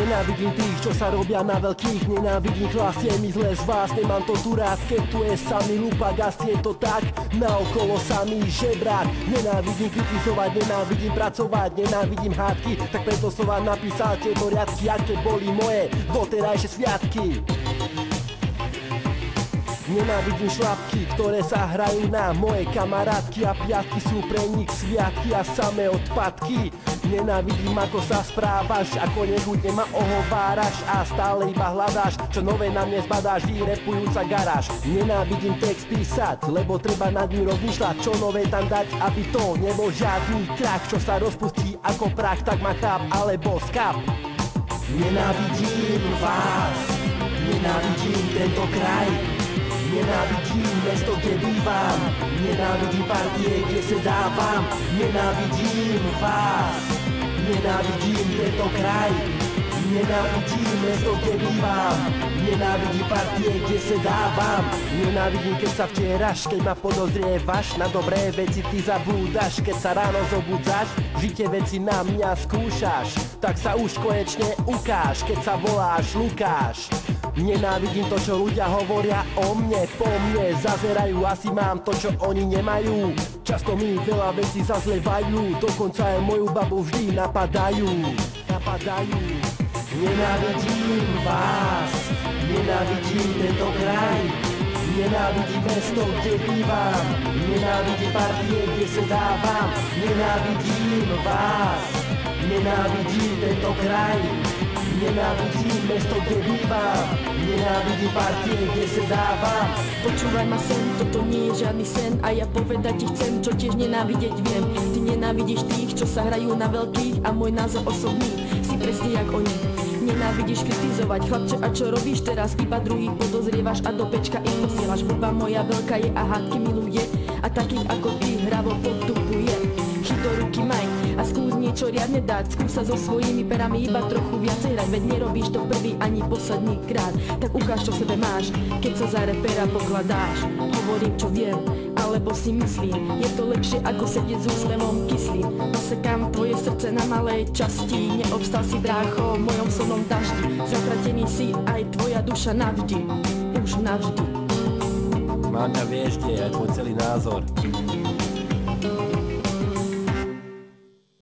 Nenávidím tých, čo sa robia na veľkých. Nenávidím klas, je mi zle z vás. Nemám to tu rád, keď tu je samý lupak. Asi je to tak, naokolo samý žebrák. Nenávidím kritizovať, nenávidím pracovať, nenávidím hádky. Tak preto som vám napísal tieto riadky, aké boli moje doterajšie sviatky. Nenávidím šlapky, ktoré sa hrajú na moje kamarátky a piatky sú pre nich sviatky a samé odpadky. Nenávidím, ako sa správaš, ako nebudne ma ohováraš a stále iba hľadáš, čo nové na mne zbadáš, vyrepujúca garáž. Nenávidím text písať, lebo treba nad ním rozmýšľať, čo nové tam dať, aby to nebol žiadny krach, čo sa rozpustí ako prach, tak ma cháp alebo skap. Nenávidím vás, nenávidím tento kraj. Nenávidím mesto, kde bývam, nenávidím partie, kde se dávam. Nenávidím vás, nenávidím tento kraj. Nenávidím mesto, kde bývam, nenávidím partie, kde se dávam. Nenávidím, keď sa vtieraš, keď ma podozrievaš, na dobré veci ty zabúdaš. Keď sa ráno zobudzaš, žite veci na mňa skúšaš, tak sa už konečne ukáž, keď sa voláš Lukáš. Nenávidím to, čo ľudia hovoria o mne, po mne zazerajú, asi mám to, čo oni nemajú. Často mi veľa vecí zazlevajú, dokonca aj moju babu vždy napadajú. Nenávidím vás, nenávidím tento kraj. Nenávidím mesto, kde bývam, nenávidím partie, kde se dávam. Nenávidím vás, nenávidím tento kraj. Nenávidím mesto, kde bývam, nenávidím partie, kde se dávam. Počúvaj ma sem, toto nie je žiadny sen a ja povedať ti chcem, čo tiež nenávidieť viem. Ty nenávidíš tých, čo sa hrajú na veľkých a môj názor osobný si presne jak oni. Nenávidíš kritizovať, chlapče, a čo robíš teraz? Iba druhých podozrievaš a do pečka ich posielaš. Huba moja veľká je a hádky miluje a takých ako ty hravo podtupuje. Chyť do ruky maj a skús niečo riadne dať. Skús sa so svojimi perami iba trochu viacej hrať, veď nerobíš to prvý ani posledný krát. Tak ukáž, čo v sebe máš, keď sa za repera pokladáš. Hovorím, čo viem, alebo si myslím, je to lepšie ako sedieť s úsmevom kyslým. Nasekám tvoje srdce na malé časti, neobstal si brácho v mojom slnom daždi. Zatratený si aj tvoja duša navždy, už navždy. Máňa, vieš, kde je tvoj celý názor.